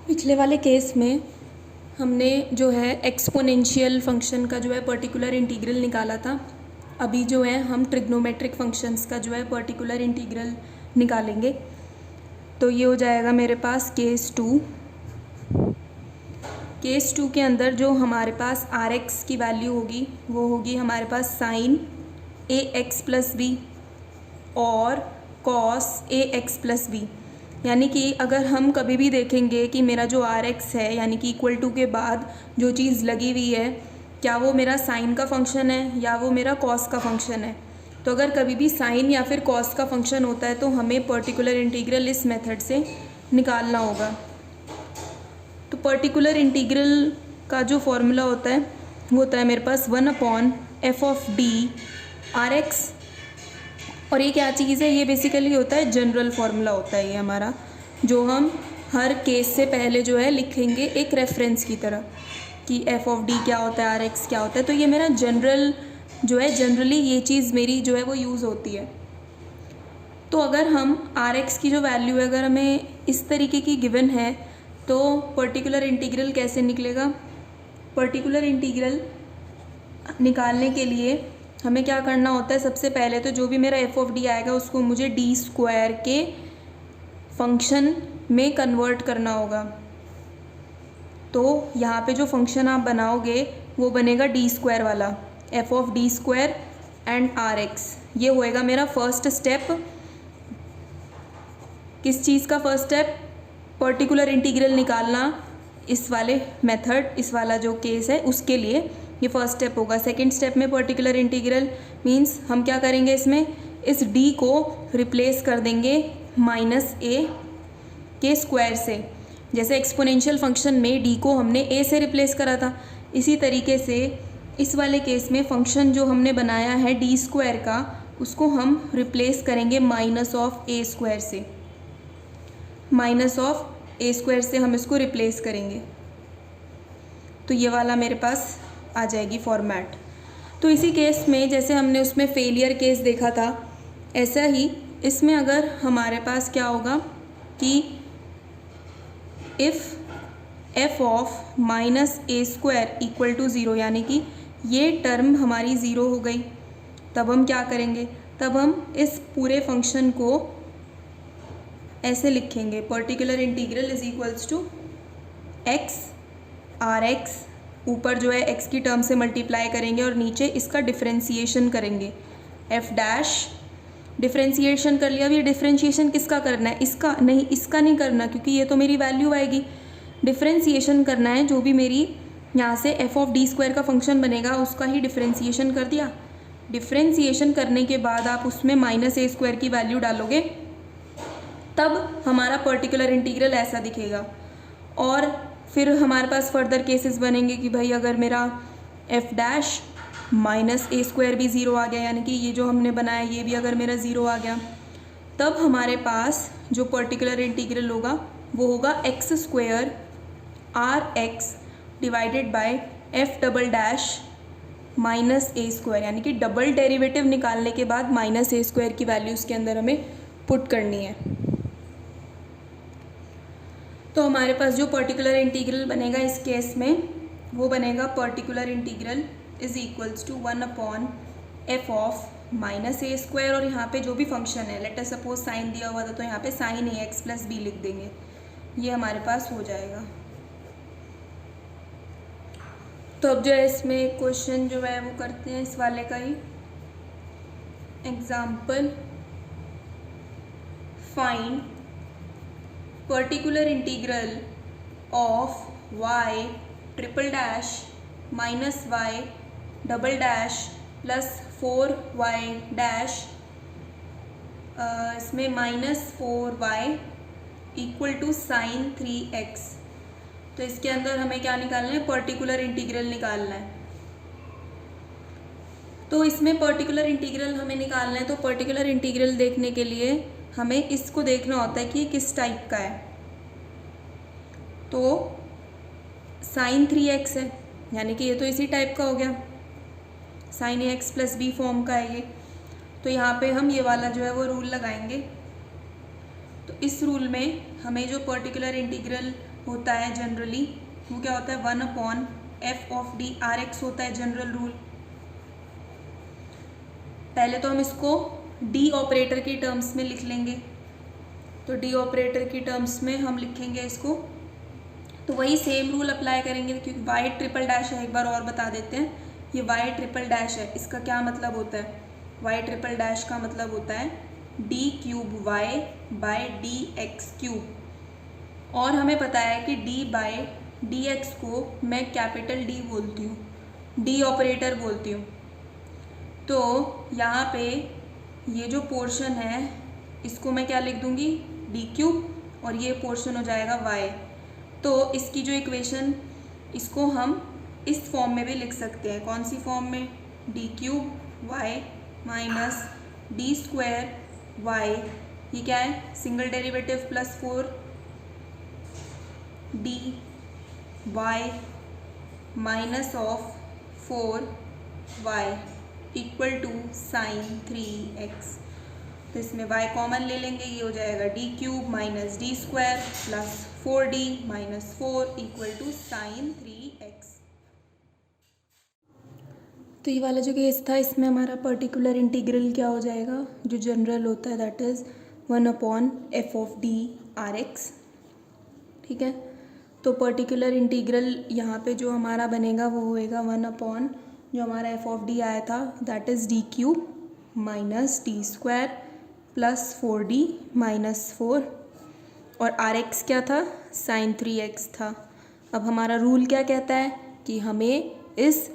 पिछले वाले केस में हमने जो है एक्सपोनेंशियल फंक्शन का जो है पर्टिकुलर इंटीग्रल निकाला था। अभी जो है हम ट्रिग्नोमेट्रिक फंक्शंस का जो है पर्टिकुलर इंटीग्रल निकालेंगे। तो ये हो जाएगा मेरे पास केस टू के अंदर जो हमारे पास आर एक्स की वैल्यू होगी वो होगी हमारे पास साइन ए एक्स प्लस बी और cos A x plus B. यानी कि अगर हम कभी भी देखेंगे कि मेरा जो आर एक्स है यानी कि इक्वल टू के बाद जो चीज़ लगी हुई है क्या वो मेरा साइन का फंक्शन है या वो मेरा कॉस का फंक्शन है। तो अगर कभी भी साइन या फिर कॉस का फंक्शन होता है तो हमें पर्टिकुलर इंटीग्रल इस मेथड से निकालना होगा। तो पर्टिकुलर इंटीग्रल का जो फॉर्मूला होता है वो होता है मेरे पास 1/f(d) आर एक्स। और ये क्या चीज़ है, ये बेसिकली होता है जनरल फार्मूला होता है ये हमारा, जो हम हर केस से पहले जो है लिखेंगे एक रेफरेंस की तरह कि f(d) क्या होता है, आर एक्स क्या होता है। तो ये मेरा जनरल जो है, जनरली ये चीज़ मेरी जो है वो यूज़ होती है। तो अगर हम आर एक्स की जो वैल्यू है अगर हमें इस तरीके की गिवन है तो पर्टिकुलर इंटीग्रल कैसे निकलेगा। पर्टिकुलर इंटीग्रल निकालने के लिए हमें क्या करना होता है, सबसे पहले तो जो भी मेरा f(d) आएगा उसको मुझे d² के फंक्शन में कन्वर्ट करना होगा। तो यहाँ पे जो फंक्शन आप बनाओगे वो बनेगा d² वाला, f(d² एंड आर एक्स। ये होएगा मेरा फर्स्ट स्टेप। किस चीज़ का फर्स्ट स्टेप, पर्टिकुलर इंटीग्रल निकालना इस वाले मेथड, इस वाला जो केस है उसके लिए ये फर्स्ट स्टेप होगा। सेकंड स्टेप में पर्टिकुलर इंटीग्रल मींस हम क्या करेंगे, इसमें इस d को रिप्लेस कर देंगे -a के स्क्वायर से। जैसे एक्सपोनेंशियल फंक्शन में d को हमने a से रिप्लेस करा था, इसी तरीके से इस वाले केस में फंक्शन जो हमने बनाया है d² का उसको हम रिप्लेस करेंगे -(a²) से। -(a²) से हम इसको रिप्लेस करेंगे तो ये वाला मेरे पास आ जाएगी फॉर्मेट। तो इसी केस में जैसे हमने उसमें फेलियर केस देखा था ऐसा ही इसमें अगर हमारे पास क्या होगा कि if f of -a² equal to 0 यानी कि ये टर्म हमारी 0 हो गई, तब हम क्या करेंगे, तब हम इस पूरे फंक्शन को ऐसे लिखेंगे, particular integral is equals to x R X, ऊपर जो है x की टर्म से मल्टीप्लाई करेंगे और नीचे इसका डिफरेंशिएशन करेंगे f'। डिफरेंशिएशन कर लिया। अब ये डिफरेंशिएशन किसका करना है, इसका नहीं, इसका नहीं करना क्योंकि ये तो मेरी वैल्यू आएगी। डिफरेंशिएशन करना है जो भी मेरी यहाँ से f(d²) का फंक्शन बनेगा उसका ही डिफरेंशिएशन कर दिया। डिफरेंशिएशन करने के बाद आप उसमें -a² की वैल्यू डालोगे तब हमारा पर्टिकुलर इंटीग्रल ऐसा दिखेगा। और फिर हमारे पास फर्दर केसेस बनेंगे कि भाई अगर मेरा f' -a² भी 0 आ गया यानी कि ये जो हमने बनाया ये भी अगर मेरा 0 आ गया, तब हमारे पास जो पर्टिकुलर इंटीग्रल होगा वो होगा x² R X divided by f" -a², यानी कि डबल डेरिवेटिव निकालने के बाद -a² की वैल्यू उसके अंदर हमें पुट करनी है। तो हमारे पास जो पर्टिकुलर इंटीग्रल बनेगा इस केस में वो बनेगा particular integral is equals to 1/f of -a²। और यहाँ पे जो भी फंक्शन है, लेट अस सपोज साइन दिया हुआ था तो यहाँ पे साइन ax प्लस b लिख देंगे, ये हमारे पास हो जाएगा। तो अब जो है इसमें क्वेश्चन जो है वो करते हैं इस वाले का ही। Example, find particular integral of y -y plus 4y' इसमें -4y equal to sine 3x। तो इसके अंदर हमें क्या निकालना है, पर्टिकुलर इंटीग्रल निकालना है। तो इसमें पर्टिकुलर इंटीग्रल हमें निकालना है, तो पर्टिकुलर इंटीग्रल देखने के लिए हमें इसको देखना होता है कि ये किस टाइप का है। तो साइन 3x है यानी कि ये तो इसी टाइप का हो गया, sine ax plus b form का है ये। तो यहाँ पे हम ये वाला जो है वो रूल लगाएंगे। तो तो इस रूल में हमें जो पर्टिकुलर इंटीग्रल होता है जनरली वो क्या होता है 1/f of D R x होता है जनरल रूल। पहले तो हम इसको डी ऑपरेटर की टर्म्स में लिख लेंगे। तो डी ऑपरेटर की टर्म्स में हम लिखेंगे इसको, तो वही सेम रूल अप्लाई करेंगे क्योंकि वाई ट्रिपल डैश है। एक बार और बता देते हैं, ये वाई ट्रिपल डैश है, इसका क्या मतलब होता है? वाई ट्रिपल डैश का मतलब होता है D cube Y by D X cube. और हमें पता है कि डी बाय डी एक्स को मैं कैपिटल डी बोलती हूँ, डी ऑपरेटर बोलती हूँ। तो यहाँ पे ये जो पोर्शन है इसको मैं क्या लिख दूँगी? डी क्यूब, और ये पोर्शन हो जाएगा वाई। तो इसकी जो इक्वेशन, इसको हम इस फॉर्म में भी लिख सकते हैं। कौन सी फॉर्म में? D cube Y minus D square Y, ये क्या है? Single derivative plus 4 D Y minus of 4 Y equal to sine 3x। तो इसमें y कॉमन ले लेंगे, ये हो जाएगा D cube minus D square plus 4d minus 4 equal to sine 3x। तो ये वाला जो केस था इसमें हमारा पर्टिकुलर इंटीग्रल क्या हो जाएगा? जो जनरल होता है that is 1/f of D R x. ठीक है, तो पर्टिकुलर इंटीग्रल यहाँ पे जो हमारा बनेगा वो होएगा 1/, जो हमारा एफ ऑफ डी आया था that is D cube minus D square plus 4d minus 4, और आर एक्स क्या था? साइन 3x था। अब हमारा रूल क्या कहता है कि हमें इस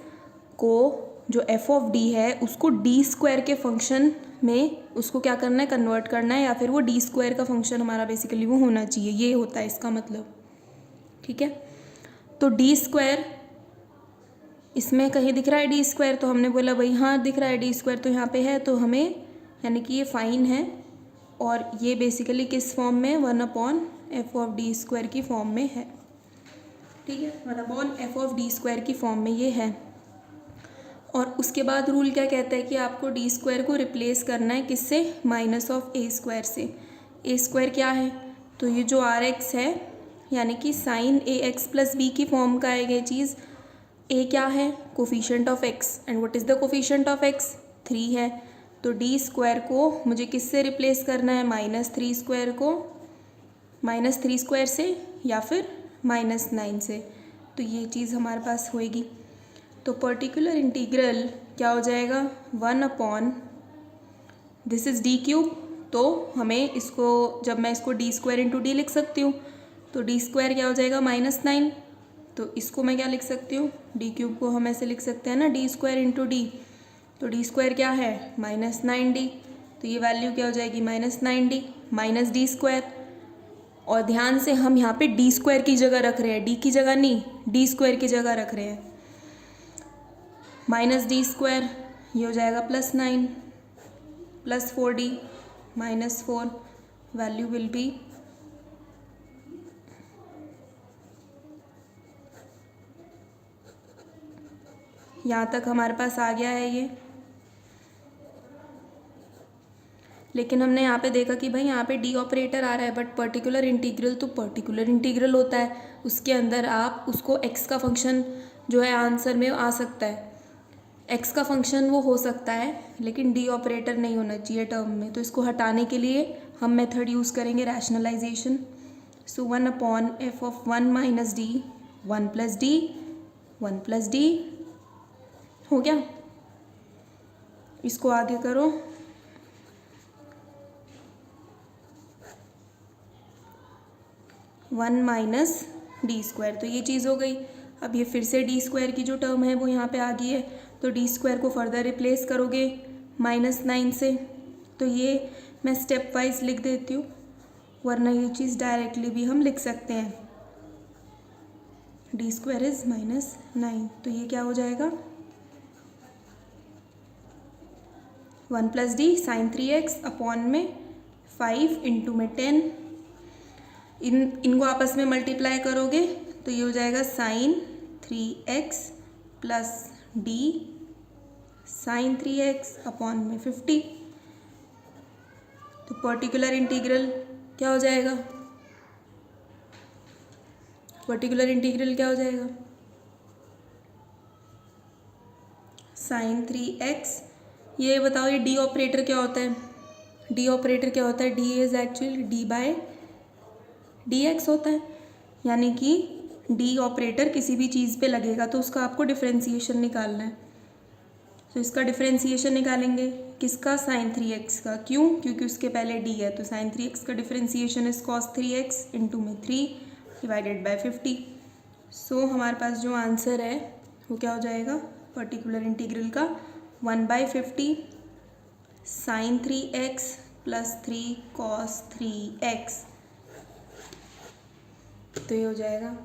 को जो एफ ऑफ डी है उसको डी स्क्वायर के फंक्शन में उसको क्या करना है? कन्वर्ट करना है, या फिर वो डी स्क्वायर का फंक्शन हमारा बेसिकली वो होना चाहिए, ये होता है इसका मतलब। ठीक है, तो डी स्क्वायर इसमें कहीं दिख रहा है डी स्क्वायर, तो हमने बोला भाई हाँ दिख रहा है डी स्क्वायर, तो यहाँ पे है, तो हमें यानी कि ये फाइन है। और ये बेसिकली किस फॉर्म में? 1/f ऑफ डी स्क्वायर की फॉर्म में है। ठीक है, 1/f ऑफ डी स्क्वायर की फॉर्म में ये है। और उसके बाद रूल क्या कहता है कि आपको डी स्क्वायर को रिप्लेस करना है किससे? माइनस ऑफ ए स्क्वायर से। ए स्क्वायर क्या है? तो ये जो आर एक्स है यानी कि साइन ए एक्स प्लस बी की फॉर्म का है ये चीज़। ए क्या है? Coefficient of x, and what is the coefficient of x? 3 है। तो डी स्क्वायर को मुझे किससे रिप्लेस करना है? -3 स्क्वायर को -3 स्क्वायर से या फिर -9 से। तो ये चीज़ हमारे पास होएगी। तो पर्टिकुलर इंटीग्रल क्या हो जाएगा? 1/, दिस इज़ डी क्यूब। तो हमें इसको, जब मैं इसको डी स्क्वायर इंटू डी लिख सकती हूँ, तो डी स्क्वायर क्या हो जाएगा? -9। तो इसको मैं क्या लिख सकती हूँ? डी क्यूब को हम ऐसे लिख सकते हैं ना, डी स्क्वायर इंटू डी। तो डी स्क्वायर क्या है? -9d। तो ये वैल्यू क्या हो जाएगी? -9d minus D square. और ध्यान से हम यहाँ पे डी स्क्वायर की जगह रख रहे हैं, डी की जगह नहीं, डी स्क्वायर की जगह रख रहे हैं। माइनस डी स्क्वायर, ये हो जाएगा +9 plus 4d minus 4, value will be यहाँ तक हमारे पास आ गया है ये। लेकिन हमने यहाँ पे देखा कि भाई यहाँ पे डी ऑपरेटर आ रहा है, बट पर्टिकुलर इंटीग्रल तो पर्टिकुलर इंटीग्रल होता है, उसके अंदर आप उसको एक्स का फंक्शन जो है आंसर में आ सकता है, एक्स का फंक्शन वो हो सकता है, लेकिन डी ऑपरेटर नहीं होना चाहिए टर्म में। तो इसको हटाने के लिए हम मेथड यूज़ करेंगे rationalisation. So 1/f of 1 minus D, 1 plus D, 1 plus D हो गया। इसको आगे करो, वन माइनस डी स्क्वायर, तो ये चीज़ हो गई। अब ये फिर से डी स्क्वायर की जो टर्म है वो यहाँ पे आ गई है, तो डी स्क्वायर को फर्दर रिप्लेस करोगे -9 से। तो ये मैं स्टेप वाइज लिख देती हूँ, वरना ये चीज़ डायरेक्टली भी हम लिख सकते हैं। डी स्क्वायर इज -9, तो ये क्या हो जाएगा? 1 plus D sine 3x upon में 5 इंटू में 10, इनको आपस में मल्टीप्लाई करोगे तो ये हो जाएगा sine 3x plus D sine 3x upon में 50। तो पर्टिकुलर इंटीग्रल क्या हो जाएगा? पर्टिकुलर इंटीग्रल क्या हो जाएगा? Sine 3x। ये बताओ ये डी ऑपरेटर क्या होता है? डी ऑपरेटर क्या होता है? D is actually D by D X होता है, यानी कि डी ऑपरेटर किसी भी चीज़ पे लगेगा तो उसका आपको डिफरेंशिएशन निकालना है। तो इसका डिफरेंशिएशन निकालेंगे किसका? साइन 3x का। क्यों? क्योंकि उसके पहले डी है, तो साइन 3x का differentiation is cos 3x into में 3 डिवाइडेड बाय 50। सो हमारे पास जो आंसर है वो क्या हो जाएगा? पर्टिकुलर इंटीग्रल का 1/50 sign 3x plus 3 cos 3x। तो ये हो जाएगा